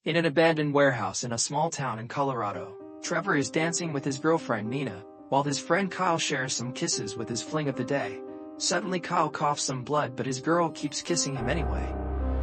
In an abandoned warehouse in a small town in Colorado, Trevor is dancing with his girlfriend Nina, while his friend Kyle shares some kisses with his fling of the day. Suddenly Kyle coughs some blood, but his girl keeps kissing him anyway.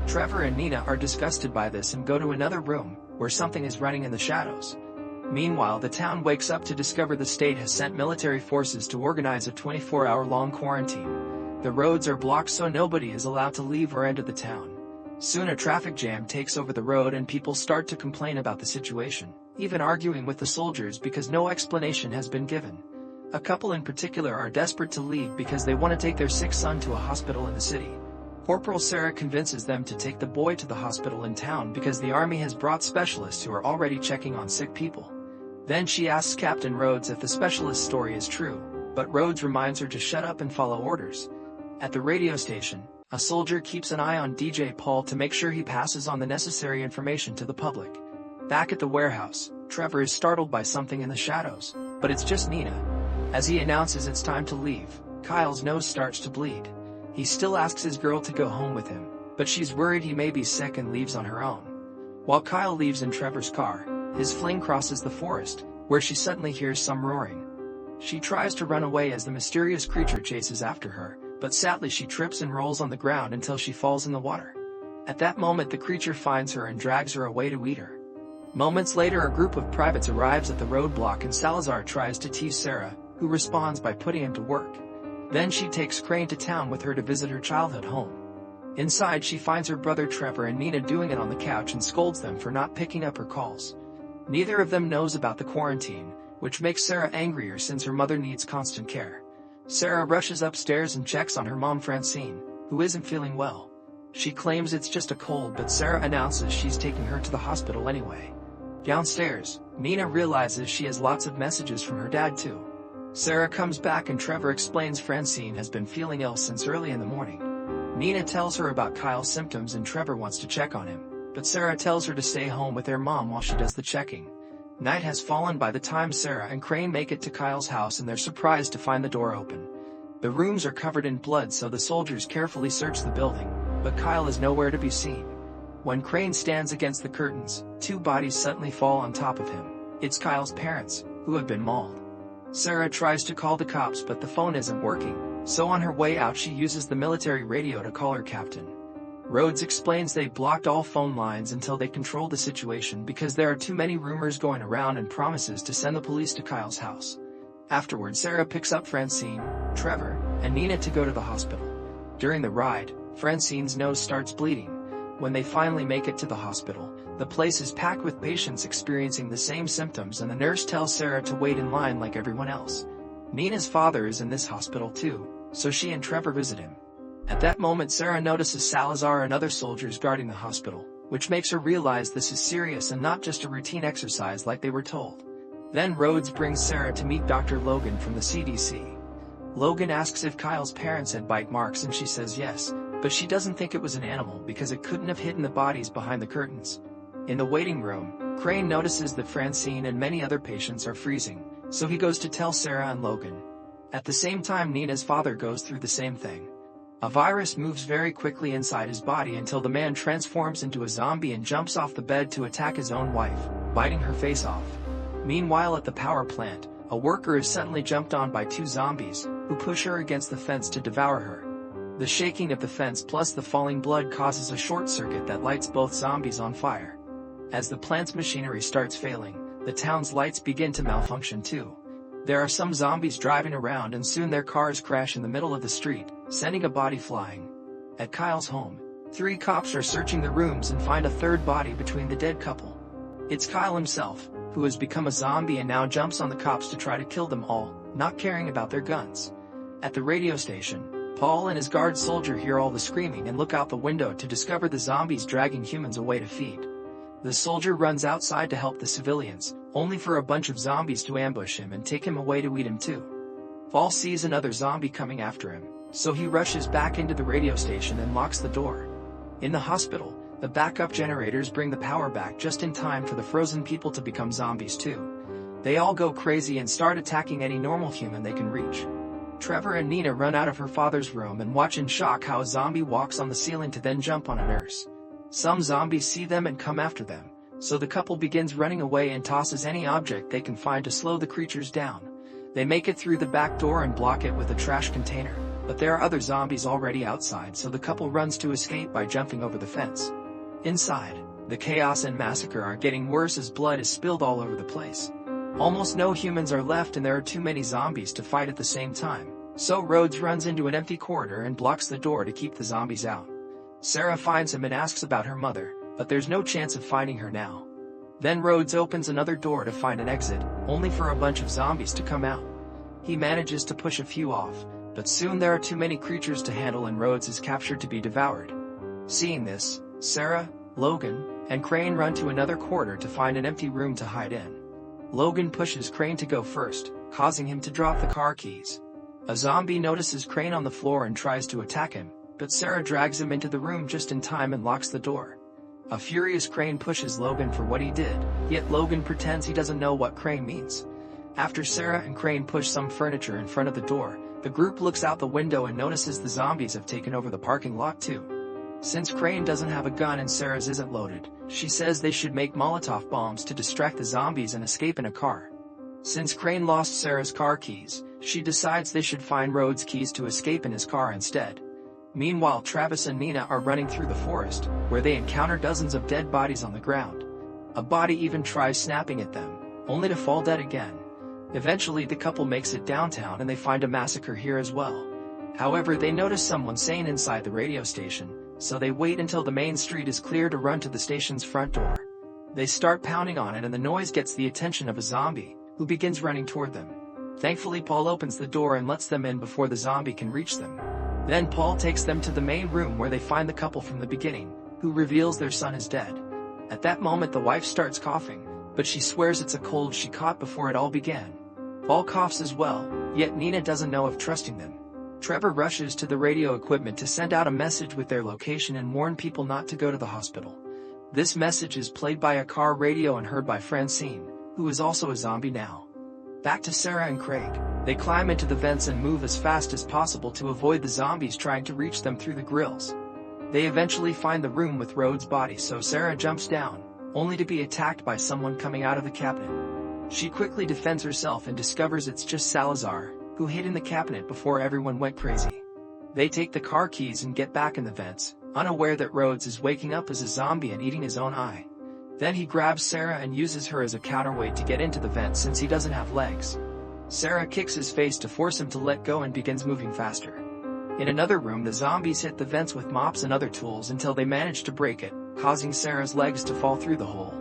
Trevor and Nina are disgusted by this and go to another room, where something is running in the shadows. Meanwhile, the town wakes up to discover the state has sent military forces to organize a 24-hour-long quarantine. The roads are blocked so nobody is allowed to leave or enter the town. Soon a traffic jam takes over the road and people start to complain about the situation, even arguing with the soldiers because no explanation has been given. A couple in particular are desperate to leave because they want to take their sick son to a hospital in the city. Corporal Sarah convinces them to take the boy to the hospital in town because the army has brought specialists who are already checking on sick people. Then she asks Captain Rhodes if the specialist's story is true, but Rhodes reminds her to shut up and follow orders. At the radio station, a soldier keeps an eye on DJ Paul to make sure he passes on the necessary information to the public. Back at the warehouse, Trevor is startled by something in the shadows, but it's just Nina. As he announces it's time to leave, Kyle's nose starts to bleed. He still asks his girl to go home with him, but she's worried he may be sick and leaves on her own. While Kyle leaves in Trevor's car, his fling crosses the forest, where she suddenly hears some roaring. She tries to run away as the mysterious creature chases after her, but sadly she trips and rolls on the ground until she falls in the water. At that moment the creature finds her and drags her away to eat her. Moments later a group of privates arrives at the roadblock and Salazar tries to tease Sarah, who responds by putting him to work. Then she takes Crane to town with her to visit her childhood home. Inside she finds her brother Trevor and Nina doing it on the couch and scolds them for not picking up her calls. Neither of them knows about the quarantine, which makes Sarah angrier since her mother needs constant care. Sarah rushes upstairs and checks on her mom Francine, who isn't feeling well. She claims it's just a cold, but Sarah announces she's taking her to the hospital anyway. Downstairs, Nina realizes she has lots of messages from her dad too. Sarah comes back and Trevor explains Francine has been feeling ill since early in the morning. Nina tells her about Kyle's symptoms and Trevor wants to check on him, but Sarah tells her to stay home with their mom while she does the checking. Night has fallen by the time Sarah and Crane make it to Kyle's house and they're surprised to find the door open. The rooms are covered in blood, so the soldiers carefully search the building, but Kyle is nowhere to be seen. When Crane stands against the curtains, two bodies suddenly fall on top of him. It's Kyle's parents, who have been mauled. Sarah tries to call the cops but the phone isn't working, so on her way out she uses the military radio to call her captain. Rhodes explains they blocked all phone lines until they control the situation because there are too many rumors going around and promises to send the police to Kyle's house. Afterward Sarah picks up Francine, Trevor, and Nina to go to the hospital. During the ride, Francine's nose starts bleeding. When they finally make it to the hospital, the place is packed with patients experiencing the same symptoms and the nurse tells Sarah to wait in line like everyone else. Nina's father is in this hospital too, so she and Trevor visit him. At that moment Sarah notices Salazar and other soldiers guarding the hospital, which makes her realize this is serious and not just a routine exercise like they were told. Then Rhodes brings Sarah to meet Dr. Logan from the CDC. Logan asks if Kyle's parents had bite marks and she says yes, but she doesn't think it was an animal because it couldn't have hidden the bodies behind the curtains. In the waiting room, Crane notices that Francine and many other patients are freezing, so he goes to tell Sarah and Logan. At the same time Nina's father goes through the same thing. A virus moves very quickly inside his body until the man transforms into a zombie and jumps off the bed to attack his own wife, biting her face off. Meanwhile at the power plant, a worker is suddenly jumped on by two zombies, who push her against the fence to devour her. The shaking of the fence plus the falling blood causes a short circuit that lights both zombies on fire. As the plant's machinery starts failing, the town's lights begin to malfunction too. There are some zombies driving around and soon their cars crash in the middle of the street, sending a body flying. At Kyle's home, 3 cops are searching the rooms and find a third body between the dead couple. It's Kyle himself, who has become a zombie and now jumps on the cops to try to kill them all, not caring about their guns. At the radio station, Paul and his guard soldier hear all the screaming and look out the window to discover the zombies dragging humans away to feed. The soldier runs outside to help the civilians, only for a bunch of zombies to ambush him and take him away to eat him too. Paul sees another zombie coming after him, so he rushes back into the radio station and locks the door. In the hospital, the backup generators bring the power back just in time for the frozen people to become zombies too. They all go crazy and start attacking any normal human they can reach. Trevor and Nina run out of her father's room and watch in shock how a zombie walks on the ceiling to then jump on a nurse. Some zombies see them and come after them, so the couple begins running away and tosses any object they can find to slow the creatures down. They make it through the back door and block it with a trash container, but there are other zombies already outside, so the couple runs to escape by jumping over the fence. Inside, the chaos and massacre are getting worse as blood is spilled all over the place. Almost no humans are left and there are too many zombies to fight at the same time, so Rhodes runs into an empty corridor and blocks the door to keep the zombies out. Sarah finds him and asks about her mother, but there's no chance of finding her now. Then Rhodes opens another door to find an exit, only for a bunch of zombies to come out. He manages to push a few off, but soon there are too many creatures to handle and Rhodes is captured to be devoured. Seeing this, Sarah, Logan, and Crane run to another corridor to find an empty room to hide in. Logan pushes Crane to go first, causing him to drop the car keys. A zombie notices Crane on the floor and tries to attack him, but Sarah drags him into the room just in time and locks the door. A furious Crane pushes Logan for what he did, yet Logan pretends he doesn't know what Crane means. After Sarah and Crane push some furniture in front of the door, the group looks out the window and notices the zombies have taken over the parking lot too. Since Crane doesn't have a gun and Sarah's isn't loaded, she says they should make Molotov bombs to distract the zombies and escape in a car. Since Crane lost Sarah's car keys, she decides they should find Rhodes' keys to escape in his car instead. Meanwhile, Travis and Nina are running through the forest, where they encounter dozens of dead bodies on the ground. A body even tries snapping at them, only to fall dead again. Eventually the couple makes it downtown and they find a massacre here as well. However, they notice someone saying inside the radio station, so they wait until the main street is clear to run to the station's front door. They start pounding on it and the noise gets the attention of a zombie, who begins running toward them. Thankfully, Paul opens the door and lets them in before the zombie can reach them. Then Paul takes them to the main room where they find the couple from the beginning, who reveals their son is dead. At that moment the wife starts coughing, but she swears it's a cold she caught before it all began. Paul coughs as well, yet Nina doesn't know if trusting them. Trevor rushes to the radio equipment to send out a message with their location and warn people not to go to the hospital. This message is played by a car radio and heard by Francine, who is also a zombie now. Back to Sarah and Craig. They climb into the vents and move as fast as possible to avoid the zombies trying to reach them through the grills. They eventually find the room with Rhodes' body, so Sarah jumps down, only to be attacked by someone coming out of the cabinet. She quickly defends herself and discovers it's just Salazar, who hid in the cabinet before everyone went crazy. They take the car keys and get back in the vents, unaware that Rhodes is waking up as a zombie and eating his own eye. Then he grabs Sarah and uses her as a counterweight to get into the vent since he doesn't have legs. Sarah kicks his face to force him to let go and begins moving faster. In another room, the zombies hit the vents with mops and other tools until they manage to break it, causing Sarah's legs to fall through the hole.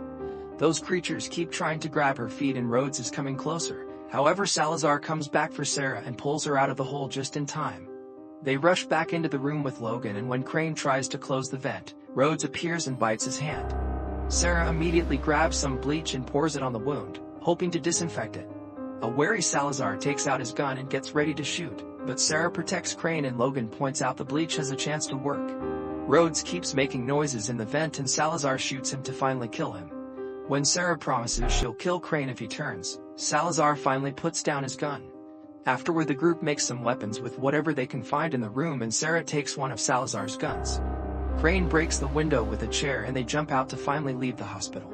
Those creatures keep trying to grab her feet and Rhodes is coming closer. However, Salazar comes back for Sarah and pulls her out of the hole just in time. They rush back into the room with Logan, and when Crane tries to close the vent, Rhodes appears and bites his hand. Sarah immediately grabs some bleach and pours it on the wound, hoping to disinfect it. A wary Salazar takes out his gun and gets ready to shoot, but Sarah protects Crane and Logan points out the bleach has a chance to work. Rhodes keeps making noises in the vent and Salazar shoots him to finally kill him. When Sarah promises she'll kill Crane if he turns, Salazar finally puts down his gun. Afterward, the group makes some weapons with whatever they can find in the room and Sarah takes one of Salazar's guns. Crane breaks the window with a chair and they jump out to finally leave the hospital.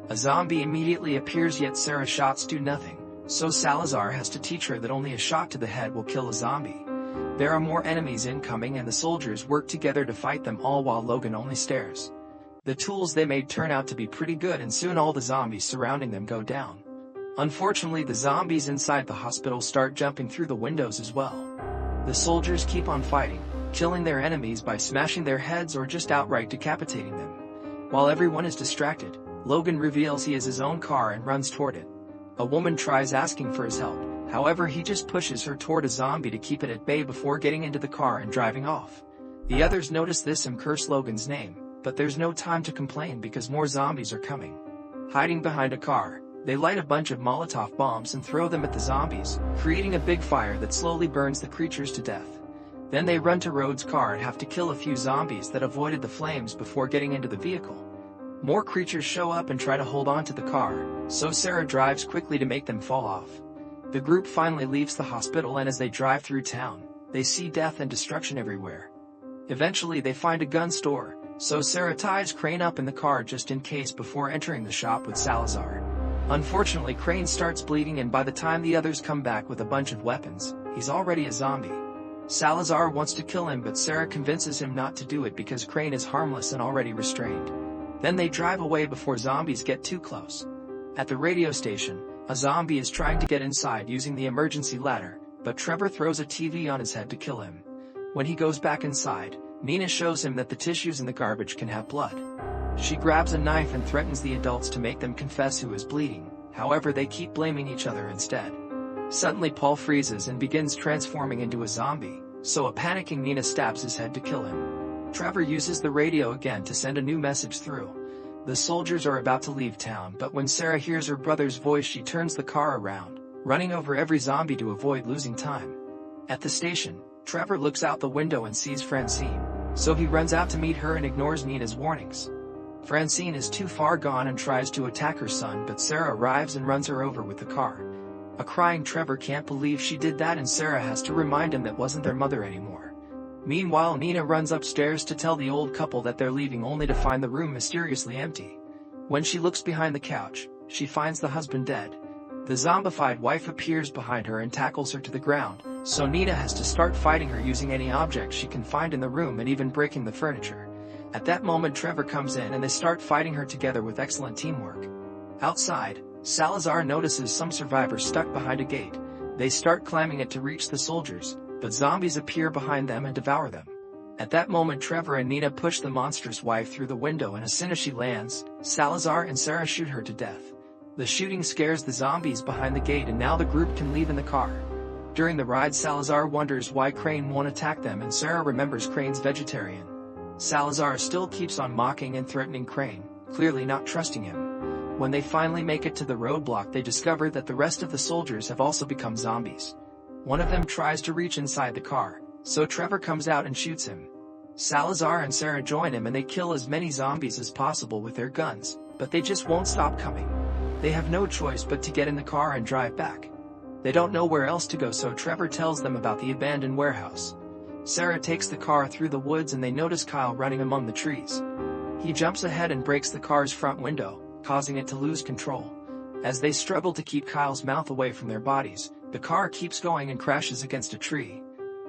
A zombie immediately appears, yet Sarah's shots do nothing, so Salazar has to teach her that only a shot to the head will kill a zombie. There are more enemies incoming and the soldiers work together to fight them all while Logan only stares. The tools they made turn out to be pretty good and soon all the zombies surrounding them go down. Unfortunately, the zombies inside the hospital start jumping through the windows as well. The soldiers keep on fighting, killing their enemies by smashing their heads or just outright decapitating them. While everyone is distracted, Logan reveals he has his own car and runs toward it. A woman tries asking for his help, however he just pushes her toward a zombie to keep it at bay before getting into the car and driving off. The others notice this and curse Logan's name, but there's no time to complain because more zombies are coming. Hiding behind a car, they light a bunch of Molotov bombs and throw them at the zombies, creating a big fire that slowly burns the creatures to death. Then they run to Rhodes' car and have to kill a few zombies that avoided the flames before getting into the vehicle. More creatures show up and try to hold on to the car, so Sarah drives quickly to make them fall off. The group finally leaves the hospital and as they drive through town, they see death and destruction everywhere. Eventually they find a gun store, so Sarah ties Crane up in the car just in case before entering the shop with Salazar. Unfortunately, Crane starts bleeding, and by the time the others come back with a bunch of weapons, he's already a zombie. Salazar wants to kill him, but Sarah convinces him not to do it because Crane is harmless and already restrained. Then they drive away before zombies get too close. At the radio station, a zombie is trying to get inside using the emergency ladder, but Trevor throws a TV on his head to kill him. When he goes back inside, Nina shows him that the tissues in the garbage can have blood. She grabs a knife and threatens the adults to make them confess who is bleeding. However, they keep blaming each other instead. Suddenly Paul freezes and begins transforming into a zombie, so a panicking Nina stabs his head to kill him. Trevor uses the radio again to send a new message through. The soldiers are about to leave town, but when Sarah hears her brother's voice, she turns the car around, running over every zombie to avoid losing time. At the station, Trevor looks out the window and sees Francine, so he runs out to meet her and ignores Nina's warnings. Francine is too far gone and tries to attack her son, but Sarah arrives and runs her over with the car. A crying Trevor can't believe she did that, and Sarah has to remind him that wasn't their mother anymore. Meanwhile, Nina runs upstairs to tell the old couple that they're leaving, only to find the room mysteriously empty. When she looks behind the couch, she finds the husband dead. The zombified wife appears behind her and tackles her to the ground, so Nina has to start fighting her using any object she can find in the room and even breaking the furniture. At that moment, Trevor comes in and they start fighting her together with excellent teamwork. Outside, Salazar notices some survivors stuck behind a gate. They start climbing it to reach the soldiers, but zombies appear behind them and devour them. At that moment, Trevor and Nina push the monstrous wife through the window, and as soon as she lands, Salazar and Sarah shoot her to death. The shooting scares the zombies behind the gate, and now the group can leave in the car. During the ride, Salazar wonders why Crane won't attack them, and Sarah remembers Crane's vegetarian. Salazar still keeps on mocking and threatening Crane, clearly not trusting him. When they finally make it to the roadblock, they discover that the rest of the soldiers have also become zombies. One of them tries to reach inside the car, so Trevor comes out and shoots him. Salazar and Sarah join him and they kill as many zombies as possible with their guns, but they just won't stop coming. They have no choice but to get in the car and drive back. They don't know where else to go, so Trevor tells them about the abandoned warehouse. Sarah takes the car through the woods and they notice Kyle running among the trees. He jumps ahead and breaks the car's front window, causing it to lose control. As they struggle to keep Kyle's mouth away from their bodies, the car keeps going and crashes against a tree.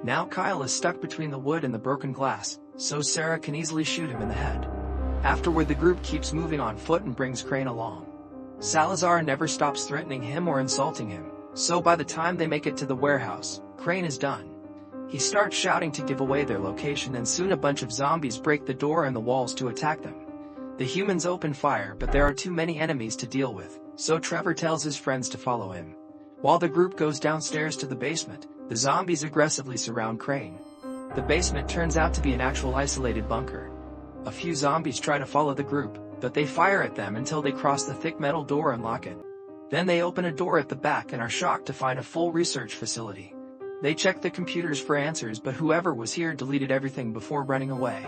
Now Kyle is stuck between the wood and the broken glass, so Sarah can easily shoot him in the head. Afterward, the group keeps moving on foot and brings Crane along. Salazar never stops threatening him or insulting him, so by the time they make it to the warehouse, Crane is done. He starts shouting to give away their location, and soon a bunch of zombies break the door and the walls to attack them. The humans open fire, but there are too many enemies to deal with, so Trevor tells his friends to follow him. While the group goes downstairs to the basement, the zombies aggressively surround Crane. The basement turns out to be an actual isolated bunker. A few zombies try to follow the group, but they fire at them until they cross the thick metal door and lock it. Then they open a door at the back and are shocked to find a full research facility. They check the computers for answers, but whoever was here deleted everything before running away.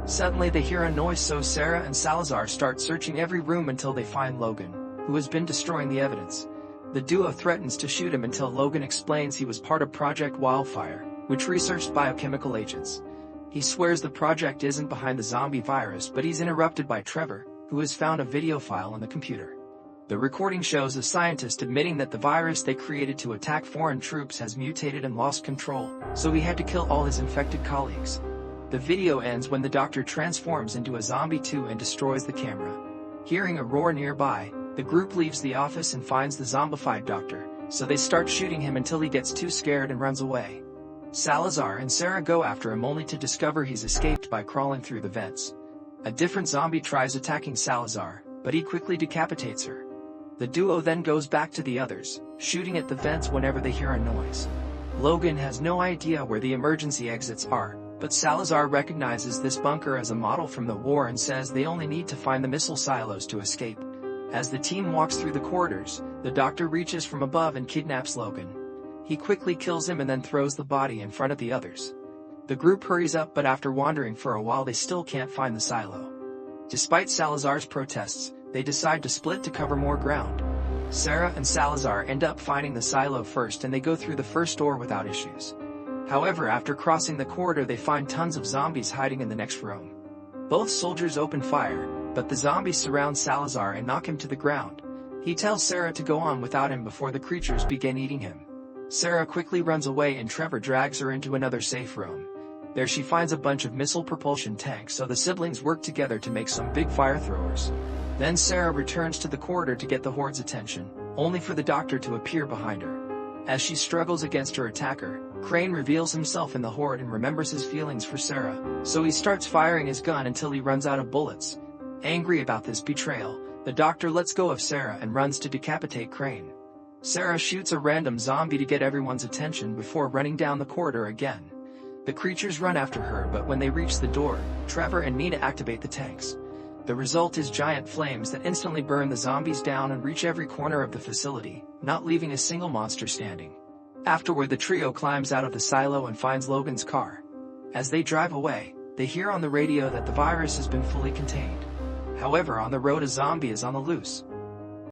Suddenly they hear a noise, so Sarah and Salazar start searching every room until they find Logan, who has been destroying the evidence. The duo threatens to shoot him until Logan explains he was part of Project Wildfire, which researched biochemical agents. He swears the project isn't behind the zombie virus, but he's interrupted by Trevor, who has found a video file on the computer. The recording shows a scientist admitting that the virus they created to attack foreign troops has mutated and lost control, so he had to kill all his infected colleagues. The video ends when the doctor transforms into a zombie too and destroys the camera. Hearing a roar nearby, the group leaves the office and finds the zombified doctor, so they start shooting him until he gets too scared and runs away. Salazar and Sarah go after him only to discover he's escaped by crawling through the vents. A different zombie tries attacking Salazar, but he quickly decapitates her. The duo then goes back to the others, shooting at the vents whenever they hear a noise. Logan has no idea where the emergency exits are, but Salazar recognizes this bunker as a model from the war and says they only need to find the missile silos to escape. As the team walks through the corridors, the doctor reaches from above and kidnaps Logan. He quickly kills him and then throws the body in front of the others. The group hurries up, but after wandering for a while they still can't find the silo. Despite Salazar's protests, they decide to split to cover more ground. Sarah and Salazar end up finding the silo first and they go through the first door without issues. However, after crossing the corridor they find tons of zombies hiding in the next room. Both soldiers open fire, but the zombies surround Salazar and knock him to the ground. He tells Sarah to go on without him before the creatures begin eating him. Sarah quickly runs away and Trevor drags her into another safe room. There she finds a bunch of missile propulsion tanks, so the siblings work together to make some big fire throwers. Then Sarah returns to the corridor to get the Horde's attention, only for the doctor to appear behind her. As she struggles against her attacker, Crane reveals himself in the Horde and remembers his feelings for Sarah, so he starts firing his gun until he runs out of bullets. Angry about this betrayal, the doctor lets go of Sarah and runs to decapitate Crane. Sarah shoots a random zombie to get everyone's attention before running down the corridor again. The creatures run after her, but when they reach the door, Trevor and Nina activate the tanks. The result is giant flames that instantly burn the zombies down and reach every corner of the facility, not leaving a single monster standing. Afterward, the trio climbs out of the silo and finds Logan's car. As they drive away, they hear on the radio that the virus has been fully contained. However, on the road a zombie is on the loose.